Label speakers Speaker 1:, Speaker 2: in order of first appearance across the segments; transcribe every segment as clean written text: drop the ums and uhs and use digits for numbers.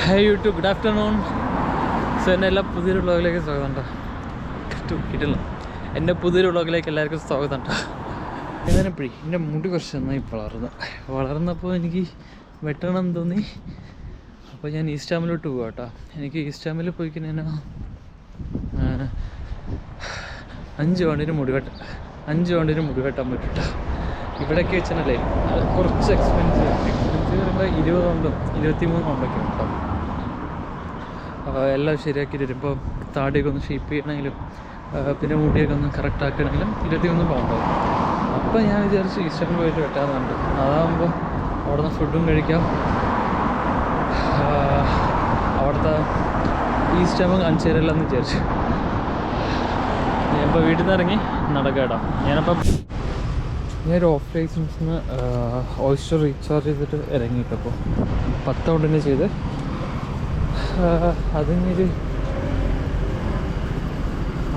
Speaker 1: Hi YouTube, good afternoon. So എൻ്റെ എല്ലാ പുതിയൊരു വ്ളോഗിലേക്ക് സ്വാഗതം കേട്ടോ. കിട്ടില്ല, എൻ്റെ പുതിയൊരു വ്ളോഗിലേക്ക് എല്ലാവർക്കും സ്വാഗതം കേട്ടോ. ഞാനെപ്പോഴും എൻ്റെ മുടി കുറച്ച് നന്നായി വളർന്നപ്പോൾ എനിക്ക് വെട്ടണം തോന്നി. അപ്പോൾ ഞാൻ ഈസ്റ്റ് ഡാമിലോട്ട് പോകാം കേട്ടോ. എനിക്ക് ഈസ്റ്റ് ഡാമിൽ പോയി കഴിഞ്ഞാൽ 5 പൗണ്ടിന് മുടി വെട്ടാൻ പറ്റും കേട്ടോ. ഇവിടെയൊക്കെ വെച്ചാലേ കുറച്ച് എക്സ്പെൻസീവ് വരുമ്പോൾ 20 പൗണ്ടും 23 പൗണ്ടൊക്കെ ഉണ്ടാവും. എല്ലാം ശരിയാക്കി തരുമ്പോൾ താടിയൊക്കെ ഒന്ന് ഷേപ്പ് ചെയ്യണമെങ്കിലും പിന്നെ മുടിയൊക്കെ ഒന്ന് കറക്റ്റ് ആക്കണമെങ്കിലും 21 പൗണ്ടാവും. അപ്പോൾ ഞാൻ വിചാരിച്ചു ഈസ്റ്റ് ഡാമിൽ പോയിട്ട് വെട്ടാമെന്നുണ്ട്. അതാകുമ്പോൾ അവിടെ നിന്ന് ഫുഡും കഴിക്കാം, അവിടുത്തെ ഈസ്റ്റ് ഡാം കാണിച്ചു തരില്ലെന്ന് വിചാരിച്ചു. ഞാനിപ്പോൾ വീട്ടിൽ നിന്ന് ഇറങ്ങി നടക്കാട്ടോ. ഞാനൊരു ഓഫ് ലൈസൻസിൽ നിന്ന് ഓയിസ്റ്റർ റീചാർജ് ചെയ്തിട്ട് ഇറങ്ങിയിട്ടപ്പോൾ 10 പൗണ്ടിന് ചെയ്ത്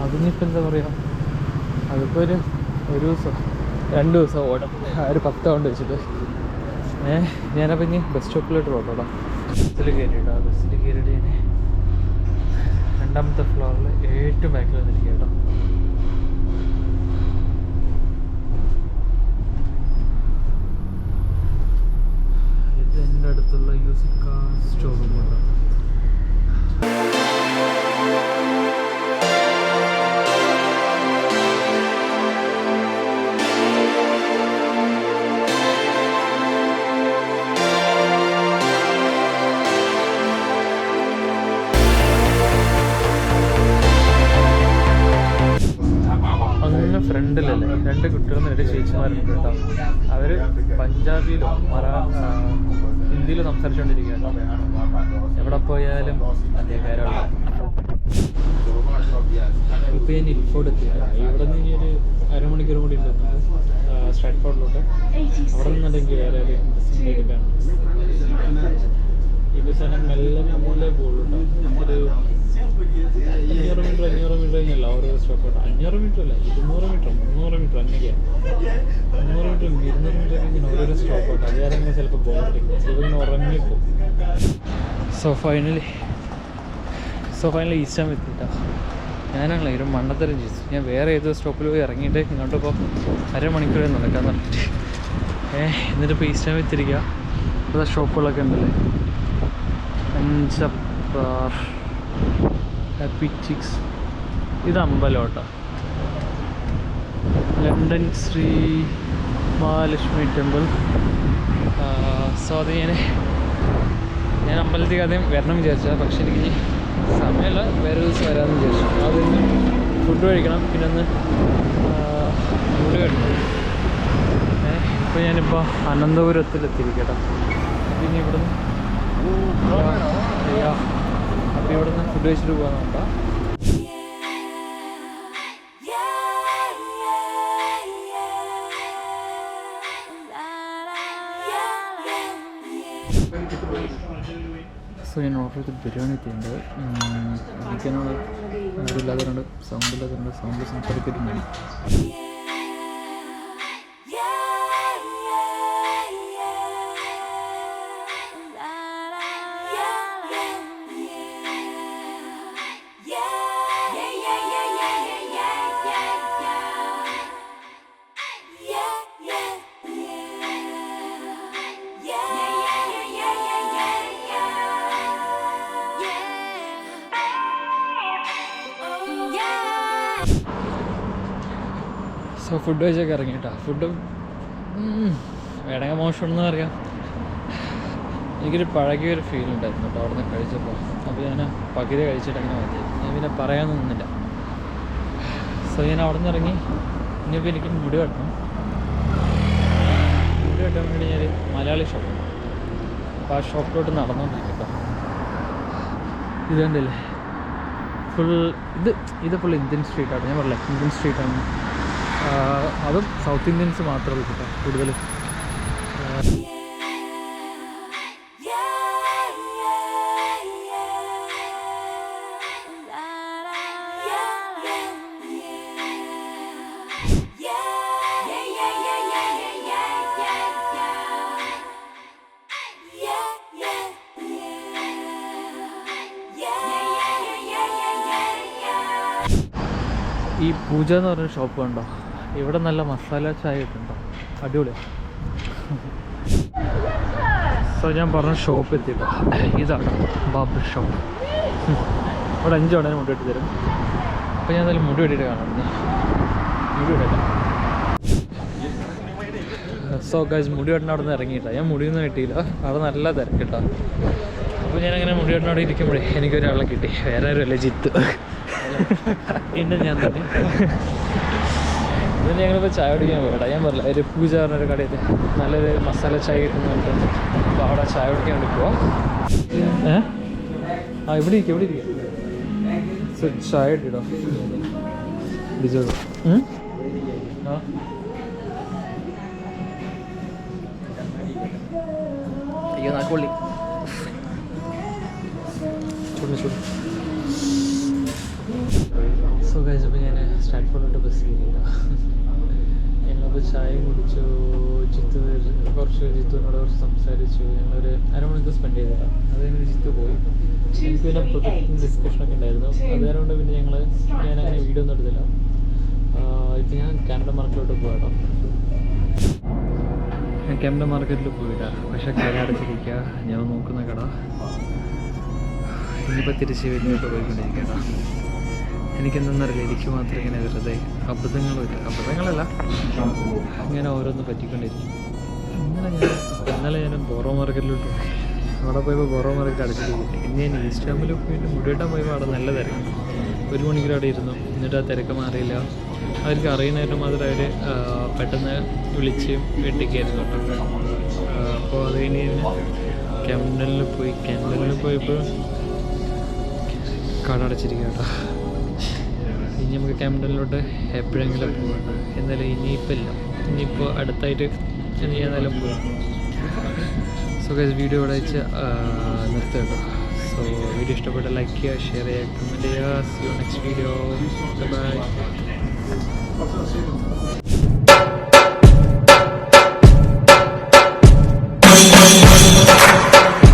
Speaker 1: അതിനിപ്പോൾ എന്താ പറയുക, അതിപ്പോൾ ഒരു ദിവസം 2 ദിവസം ഓടാം ഒരു 10 പൗണ്ട് വെച്ചിട്ട്. ഞാനപ്പോൾ ഇനി ബസ് സ്റ്റോപ്പിലോട്ട് പോകട്ടോ. ബസ്സിൽ കയറിയിട്ട് ഞാൻ 2ാമത്തെ ഫ്ലോറിൽ ഏറ്റവും ബാക്കിൽ വന്നിരിക്കുക കേട്ടോ. ഇത് എൻ്റെ അടുത്തുള്ള യൂസിക്ക സ്റ്റോറൂം കേട്ടോ. ഫ്രണ്ടിലല്ലേ 2 കുട്ടികളും 2 ചേച്ചിമാരുണ്ട് കേട്ടോ. അവർ പഞ്ചാബിയിലോ ഹിന്ദിയിലോ സംസാരിച്ചുകൊണ്ടിരിക്കുകയാണ്. എവിടെ പോയാലും അതേ കാര്യമുള്ള. ഇപ്പോൾ ഞാൻ ഇൽഫോർഡ് എത്തിയില്ല. ഇവിടെ നിന്ന് ഇനി ഒരു അരമണിക്കൂർ കൂടി ഉണ്ട് സ്ട്രാറ്റ്ഫോർഡിലോട്ട്. അവിടെ നിന്നുണ്ടെങ്കിൽ വേറെ ഒരു ഇൻട്രസ്റ്റിംഗ് എടുക്കാണ്. ഈ ബസ് ഞാൻ മെല്ലെ പോകുള്ളൂ. ഒരു 500 മീറ്റർ കഴിഞ്ഞല്ല ഓരോ സ്റ്റോപ്പ്. 500 മീറ്റർ അല്ല, 200 മീറ്റർ 300 മീറ്റർ അങ്ങനെയൊക്കെയാണ്. 300 മീറ്റർ 200 മീറ്റർ കഴിഞ്ഞാൽ ഓരോരോ സ്റ്റോപ്പ് കേട്ടോ. അത് കാരണം ചിലപ്പോൾ ബോർഡിങ് ഇങ്ങനെ ഉറങ്ങിപ്പോകും. സോ ഫൈനലി ഈസ്റ്റ് ഡാം എത്തിയിട്ടാ. ഞാനാണല്ലോ ഒരു മണ്ണത്തരം ചെയ്തു. ഞാൻ വേറെ ഏതോ സ്റ്റോപ്പിൽ പോയി ഇറങ്ങിയിട്ട് ഇങ്ങോട്ടിപ്പോൾ അരമണിക്കൂർ നടക്കാൻ നടത്തിയിട്ട് എന്നിട്ടിപ്പോൾ ഈസ്റ്റ് ഡാം എത്തിയിരിക്കുക. ഇവിടെ ഷോപ്പുകളൊക്കെ ഉണ്ടല്ലേ, ഹാപ്പി ചിക്സ്. ഇത് അമ്പലം കേട്ടോ, London Shri Mahalakshmi temple. So അത് ഞാൻ അമ്പലത്തേക്ക് ആദ്യം വരണം വിചാരിച്ചാൽ, പക്ഷെ എനിക്ക് സമയമല്ല, വേറെ ദിവസം വരാമെന്ന് വിചാരിച്ചു. അതിന് ഫുഡ് കഴിക്കണം, പിന്നെ ഒന്ന് മുടി കെട്ടണം. ഇപ്പോൾ ഞാനിപ്പോൾ അനന്തപുരത്തിലെത്തിയിരിക്കട്ടോ. അപ്പം ഇനി ഇവിടുന്ന് അപ്പോൾ ഇവിടുന്ന് ഫുഡ് കഴിച്ചിട്ട് പോകാൻ നോക്കാം. സോ ഞാൻ ഓർഡർ ചെയ്ത് ബിരിയാണി എത്തിയിട്ടുണ്ട്. ഇരിക്കാനുള്ള ഇല്ലാത്തതുകൊണ്ട് സൗണ്ട് സംസാരിച്ചിട്ടുണ്ട്. സോ ഫുഡ് കഴിച്ചൊക്കെ ഇറങ്ങി കേട്ടോ. ഫുഡ് വേണമെങ്കിൽ മോശമാണെന്ന് അറിയാം. എനിക്കൊരു പഴകിയൊരു ഫീൽ ഉണ്ടായിരുന്നു കേട്ടോ അവിടെ നിന്ന് കഴിച്ചപ്പോൾ. അപ്പോൾ ഞാൻ പകുതി കഴിച്ചിട്ട് അങ്ങനെ മതി, ഞാൻ പിന്നെ പറയാനൊന്നും നിന്നില്ല. സോ ഞാൻ അവിടെ നിന്ന് ഇറങ്ങി. ഇനിയിപ്പോൾ എനിക്ക് മുടി വെട്ടാൻ വേണ്ടി ഞാൻ മലയാളി ഷോപ്പ്, അപ്പോൾ ആ ഷോപ്പിലോട്ട് നടന്നുകൊണ്ടിരിക്കും കേട്ടോ. ഇത് കണ്ടില്ലേ, ഇത് ഫുൾ ഇന്ത്യൻ സ്ട്രീറ്റാണ്. ഞാൻ പറഞ്ഞില്ല ഇന്ത്യൻ സ്ട്രീറ്റാണ്. അതും സൗത്ത് ഇന്ത്യൻസ് മാത്രമല്ല കേട്ടോ കൂടുതൽ. ഈ പൂജ എന്ന് പറഞ്ഞ ഷോപ്പ് കണ്ടോ, ഇവിടെ നല്ല മസാല ചായ കിട്ടുന്നുണ്ടോ, അടിപൊളിയാണ്. സോ ഞാൻ പറഞ്ഞ ഷോപ്പ് എത്തിയിട്ടോ, ഇതാണ് ബാർബർ ഷോപ്പ്. ഇവിടെ 5 ഉടനെ മുടി വെട്ടി തരും. അപ്പോൾ ഞാൻ എന്തായാലും മുടി വെട്ടിയിട്ട് കാണാറുണ്ട്, മുടി വെട്ടില്ല. സോ ഗൈസ്, മുടി വെട്ടണ അവിടെ നിന്ന് ഇറങ്ങിയിട്ടാ, ഞാൻ മുടിയൊന്നും വെട്ടിയില്ല, അവിടെ നല്ല തിരക്കിട്ടാ. അപ്പോൾ ഞാനങ്ങനെ മുടി വെട്ടണ അവിടെ ഇരിക്കുമ്പോഴേ എനിക്കൊരാളെ കിട്ടി, വേറെ ആരുമല്ല, ജിത്ത്. പിന്നെ ഞാൻ തന്നെ പിന്നെ ഞങ്ങളിപ്പോൾ ചായ കുടിക്കാൻ പോയിട്ടാ. ഞാൻ പറഞ്ഞില്ല ഒരു പൂജ പറഞ്ഞൊരു കടയിൽ നല്ലൊരു മസാല ചായ കിട്ടുന്നുണ്ട്. അപ്പോൾ അവിടെ ചായ കുടിക്കാൻ വേണ്ടി പോവാം. ഇവിടെ ഇരിക്കും, ഇവിടെ ഇരിക്കും. സോ ചായ ഇട്ടിടോ ഡിജോ. അയ്യോ നാക്കുള്ളി ചൂട് ചൂട്. സോ ഗൈസ്, അപ്പോൾ ഞാൻ സ്റ്റാൻഫോർഡിലോട്ട് ബസ് കയറിയില്ല. ഞങ്ങളപ്പോൾ ചായയും കുടിച്ചു. ജിത്തുവിനോട് കുറച്ച് സംസാരിച്ചു. ഞങ്ങളൊരു അരമണിക്കൂർ സ്പെൻഡ് ചെയ്തില്ല. അത് കഴിഞ്ഞ് ജിത്തു പോയി. എനിക്ക് പിന്നെ പ്രൊജക്റ്റിംഗ് ഡിസ്കഷനൊക്കെ ഉണ്ടായിരുന്നു. അത് കാരണം പിന്നെ ഞാനങ്ങനെ വീഡിയോ ഒന്നും എടുത്തില്ല. ഇപ്പം ഞാൻ കാനഡ മാർക്കറ്റിലോട്ട് പോയിട്ടോ. ഞാൻ കാനഡ മാർക്കറ്റിൽ പോയിട്ടാ, പക്ഷേ കട അടച്ചിരിക്കുക. ഞാൻ നോക്കുന്ന കട ഇനിയിപ്പോൾ തിരിച്ച് വീട്ടിലോട്ട് പോയിക്കൊണ്ടിരിക്കട്ടോ. എനിക്കെന്തെന്നറിയില്ല, എനിക്ക് മാത്രം ഇങ്ങനെ വെറുതെ അബദ്ധങ്ങളല്ല, ഇങ്ങനെ ഓരോന്ന് പറ്റിക്കൊണ്ടിരിക്കും. ഇന്നലെ ഞാൻ ബോറോ മാർക്കറ്റിലോട്ട് പോയി. അവിടെ പോയപ്പോൾ ബോറോ മാർക്കറ്റ് അടച്ചിരിക്കും. ഇനി ഞാൻ ഈസ്റ്റ് ഹാമിൽ പോയിട്ട് മുടിവെട്ടാൻ പോയപ്പോൾ അവിടെ നല്ല തിരക്ക്. 1 മണിക്കൂർ അവിടെ ഇരുന്നു. എന്നിട്ട് ആ തിരക്ക് മാറിയില്ല. അവർക്ക് അറിയുന്നതിന് മാത്രം അവർ പെട്ടെന്ന് വിളിച്ച് വെട്ടിക്കായിരുന്നു കേട്ടോ. അപ്പോൾ അത് കഴിഞ്ഞ് ക്യാമ്പിനിൽ പോയപ്പോൾ കട അടച്ചിരിക്കുക കേട്ടോ. ഇനി നമുക്ക് ക്യാമ്പിനിലോട്ട് എപ്പോഴെങ്കിലും പോകാം. എന്നാലും ഇനിയിപ്പോൾ ഇല്ല, ഇനിയിപ്പോൾ അടുത്തായിട്ട് ഏതായാലും പോകാം. സോ ഗൈസ്, വീഡിയോ ഇവിടെ വെച്ച് നിർത്തുക കേട്ടോ. സോ വീഡിയോ ഇഷ്ടപ്പെട്ട ലൈക്ക് ചെയ്യുക, ഷെയർ ചെയ്യുക, കമൻറ്റ് ചെയ്യുക. See you next video. By.